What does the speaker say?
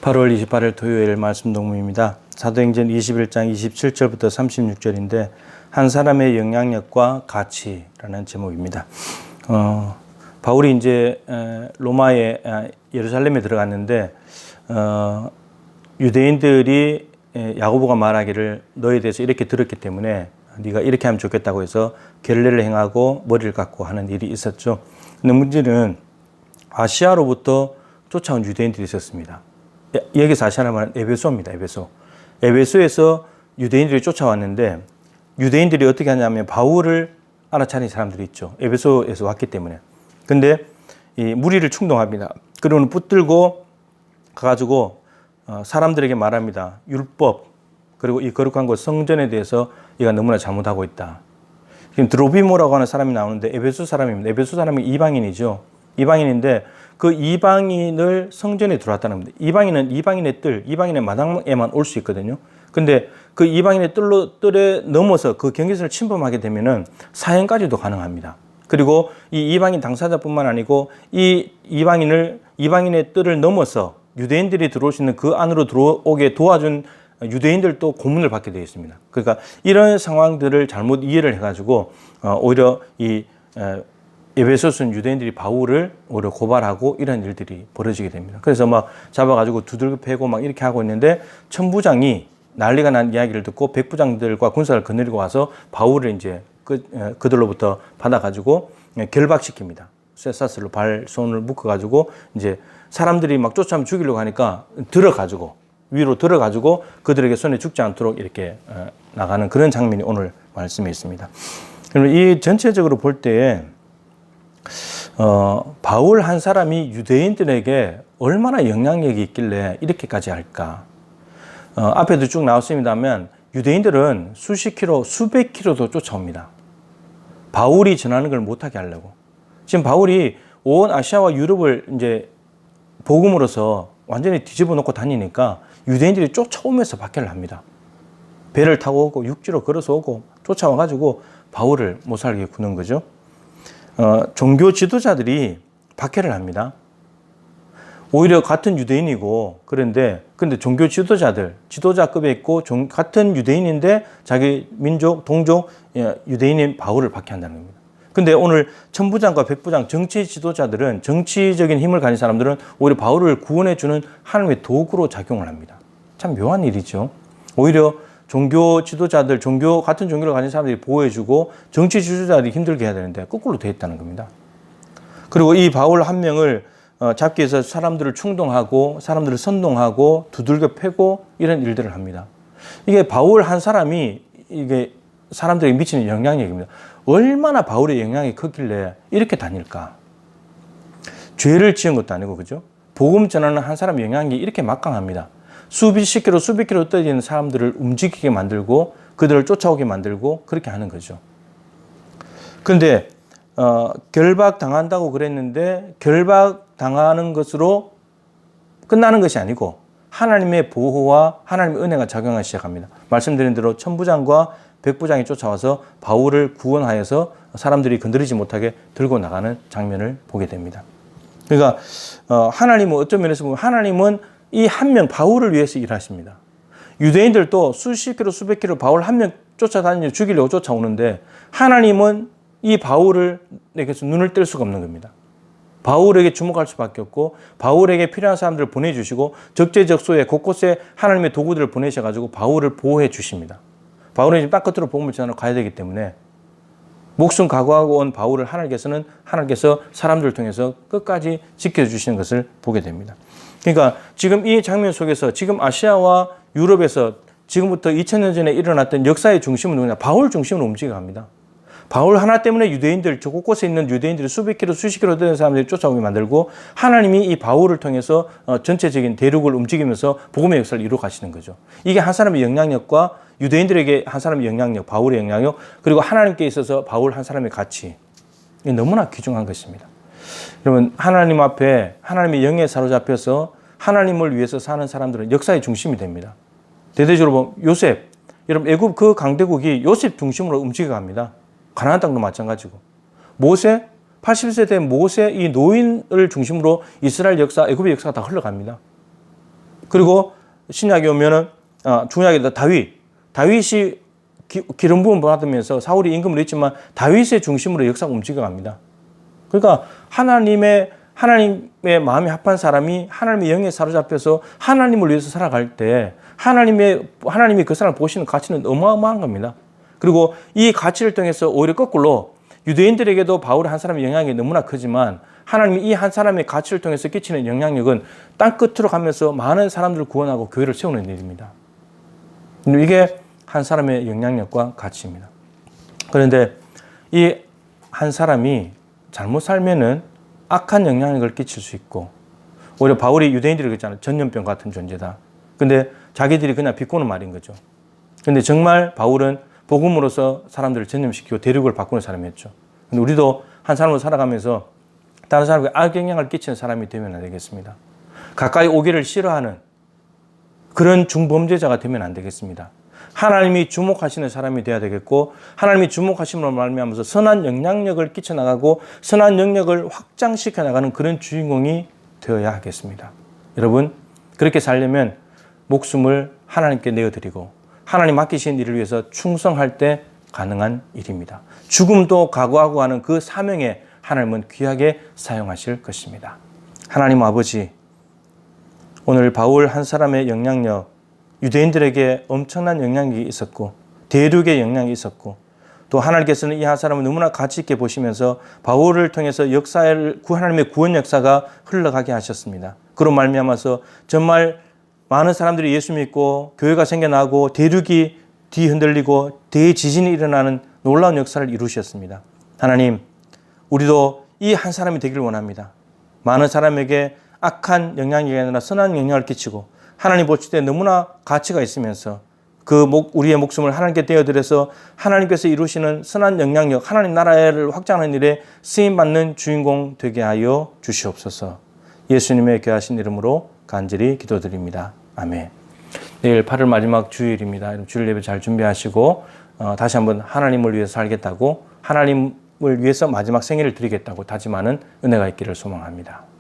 8월 28일 토요일 말씀 동무입니다. 사도행전 21장 27절부터 36절인데 한 사람의 영향력과 가치라는 제목입니다. 바울이 이제 로마에 예루살렘에 들어갔는데 유대인들이 야고보가 말하기를 너에 대해서 이렇게 들었기 때문에 네가 이렇게 하면 좋겠다고 해서 결례를 행하고 머리를 깎고 하는 일이 있었죠. 근데 문제는 아시아로부터 쫓아온 유대인들이 있었습니다. 여기서 아시아라 말하는 에베소입니다. 에베소에서 유대인들이 쫓아왔는데 유대인들이 어떻게 하냐면 바울을 알아차린 사람들이 있죠. 에베소에서 왔기 때문에. 근데 이 무리를 충동합니다. 그러면 붙들고 가가지고 사람들에게 말합니다. 율법 그리고 이 거룩한 것 성전에 대해서 이가 너무나 잘못하고 있다. 지금 드로비모라고 하는 사람이 나오는데 에베소 사람입니다. 에베소 사람이 이방인이죠. 이방인인데 그 이방인을 성전에 들어왔다는 겁니다. 이방인은 이방인의 뜰, 이방인의 마당에만 올 수 있거든요. 근데 그 이방인의 뜰에 넘어서 그 경계선을 침범하게 되면은 사형까지도 가능합니다. 그리고 이 이방인 당사자뿐만 아니고 이 이방인의 뜰을 넘어서 유대인들이 들어올 수 있는 그 안으로 들어오게 도와준 유대인들도 고문을 받게 되어 있습니다. 그러니까 이런 상황들을 잘못 이해를 해가지고 오히려 이 에베소서는 유대인들이 바울을 오히려 고발하고 이런 일들이 벌어지게 됩니다. 그래서 막 잡아가지고 두들겨 패고 막 이렇게 하고 있는데 천부장이 난리가 난 이야기를 듣고 백부장들과 군사를 거느리고 와서 바울을 이제 그들로부터 받아가지고 결박시킵니다. 쇠사슬로 발, 손을 묶어가지고 이제 사람들이 막 쫓아오면 죽이려고 하니까 위로 들어가지고 그들에게 손에 죽지 않도록 이렇게 나가는 그런 장면이 오늘 말씀에 있습니다. 그러면 이 전체적으로 볼 때에 바울 한 사람이 유대인들에게 얼마나 영향력이 있길래 이렇게까지 할까? 앞에도 쭉 나왔습니다만 유대인들은 수십 킬로, 수백 킬로도 쫓아옵니다. 바울이 전하는 걸 못하게 하려고. 지금 바울이 온 아시아와 유럽을 이제 복음으로서 완전히 뒤집어 놓고 다니니까 유대인들이 쫓아오면서 박해를 합니다. 배를 타고 오고 육지로 걸어서 오고 쫓아와가지고 바울을 못 살게 구는 거죠. 종교 지도자들이 박해를 합니다. 오히려 같은 유대인이고 근데 종교 지도자급에 있고 같은 유대인인데 자기 민족, 동족 유대인인 바울을 박해한다는 겁니다. 근데 오늘 천부장과 백부장 정치 지도자들은 정치적인 힘을 가진 사람들은 오히려 바울을 구원해주는 하나님의 도구로 작용을 합니다. 참 묘한 일이죠. 오히려 종교 지도자들, 같은 종교를 가진 사람들이 보호해주고 정치 지도자들이 힘들게 해야 되는데 거꾸로 되어 있다는 겁니다. 그리고 이 바울 한 명을 잡기 위해서 사람들을 충동하고 사람들을 선동하고 두들겨 패고 이런 일들을 합니다. 이게 바울 한 사람이 이게 사람들에게 미치는 영향력입니다. 얼마나 바울의 영향이 컸길래 이렇게 다닐까? 죄를 지은 것도 아니고 그죠? 복음 전하는 한 사람의 영향이 이렇게 막강합니다. 수십 킬로 떨어지는 사람들을 움직이게 만들고 그들을 쫓아오게 만들고 그렇게 하는 거죠. 그런데 결박 당한다고 그랬는데 결박 당하는 것으로 끝나는 것이 아니고 하나님의 보호와 하나님의 은혜가 작용하기 시작합니다. 말씀드린 대로 천부장과 백부장이 쫓아와서 바울을 구원하여서 사람들이 건드리지 못하게 들고 나가는 장면을 보게 됩니다. 그러니까 하나님은 어떤 면에서 보면 하나님은 이 한 명 바울을 위해서 일하십니다. 유대인들도 수십 킬로 수백 킬로 바울 한 명 쫓아다니며 죽이려고 쫓아오는데 하나님은 이 바울에게서 눈을 뗄 수가 없는 겁니다. 바울에게 주목할 수밖에 없고 바울에게 필요한 사람들을 보내주시고 적재적소에 곳곳에 하나님의 도구들을 보내셔가지고 바울을 보호해 주십니다. 바울은 지금 땅끝으로 복음을 전하러 가야 되기 때문에 목숨 각오하고 온 바울을 하나님께서 사람들을 통해서 끝까지 지켜주시는 것을 보게 됩니다. 그러니까 지금 이 장면 속에서 지금 아시아와 유럽에서 지금부터 2000년 전에 일어났던 역사의 중심은 누구냐? 바울 중심으로 움직여갑니다. 바울 하나 때문에 유대인들, 저 곳곳에 있는 유대인들이 수백 킬로, 수십 킬로 되는 사람들이 쫓아오게 만들고 하나님이 이 바울을 통해서 전체적인 대륙을 움직이면서 복음의 역사를 이루어 가시는 거죠. 이게 한 사람의 영향력과 유대인들에게 한 사람의 영향력, 바울의 영향력, 그리고 하나님께 있어서 바울 한 사람의 가치. 이게 너무나 귀중한 것입니다. 여러분, 하나님 앞에 하나님의 영에 사로잡혀서 하나님을 위해서 사는 사람들은 역사의 중심이 됩니다. 대대적으로 보면 요셉, 여러분 애굽 그 강대국이 요셉 중심으로 움직여갑니다. 가나안 땅도 마찬가지고. 모세, 80세 된 모세 이 노인을 중심으로 이스라엘 역사, 애굽의 역사가 다 흘러갑니다. 그리고 신약에 오면은 중약에다 다윗이 기름 부음 받으면서 사울이 임금을 했지만 다윗의 중심으로 역사가 움직여갑니다. 그러니까 하나님의 마음이 합한 사람이 하나님의 영에 사로잡혀서 하나님을 위해서 살아갈 때 하나님이 그 사람을 보시는 가치는 어마어마한 겁니다. 그리고 이 가치를 통해서 오히려 거꾸로 유대인들에게도 바울의 한 사람의 영향력이 너무나 크지만 하나님이 이 한 사람의 가치를 통해서 끼치는 영향력은 땅 끝으로 가면서 많은 사람들을 구원하고 교회를 세우는 일입니다. 이게 한 사람의 영향력과 가치입니다. 그런데 이 한 사람이 잘못 살면은 악한 영향력을 끼칠 수 있고, 오히려 바울이 유대인들이 그랬잖아요. 전염병 같은 존재다. 근데 자기들이 그냥 비꼬는 말인 거죠. 근데 정말 바울은 복음으로서 사람들을 전염시키고 대륙을 바꾸는 사람이었죠. 근데 우리도 한 사람으로 살아가면서 다른 사람에게 악영향을 끼치는 사람이 되면 안 되겠습니다. 가까이 오기를 싫어하는 그런 중범죄자가 되면 안 되겠습니다. 하나님이 주목하시는 사람이 되어야 되겠고, 하나님이 주목하심으로 말미암아서 선한 영향력을 끼쳐나가고 선한 영역을 확장시켜 나가는 그런 주인공이 되어야 하겠습니다. 여러분, 그렇게 살려면 목숨을 하나님께 내어드리고 하나님 맡기신 일을 위해서 충성할 때 가능한 일입니다. 죽음도 각오하고 하는 그 사명에 하나님은 귀하게 사용하실 것입니다. 하나님 아버지, 오늘 바울 한 사람의 영향력, 유대인들에게 엄청난 영향력이 있었고 대륙의 영향이 있었고, 또 하나님께서는 이 한 사람을 너무나 가치 있게 보시면서 바울을 통해서 하나님의 구원 역사가 흘러가게 하셨습니다. 그로 말미암아서 정말 많은 사람들이 예수 믿고 교회가 생겨나고 대륙이 뒤흔들리고 대지진이 일어나는 놀라운 역사를 이루셨습니다. 하나님, 우리도 이 한 사람이 되기를 원합니다. 많은 사람에게 악한 영향력이 아니라 선한 영향을 끼치고 하나님 보실 때 너무나 가치가 있으면서 우리의 목숨을 하나님께 대어드려서 하나님께서 이루시는 선한 영향력, 하나님 나라를 확장하는 일에 쓰임받는 주인공 되게 하여 주시옵소서. 예수님의 귀하신 이름으로 간절히 기도드립니다. 아멘. 내일 8월 마지막 주일입니다. 주일 예배 잘 준비하시고 다시 한번 하나님을 위해서 살겠다고, 하나님을 위해서 마지막 생애를 드리겠다고 다짐하는 은혜가 있기를 소망합니다.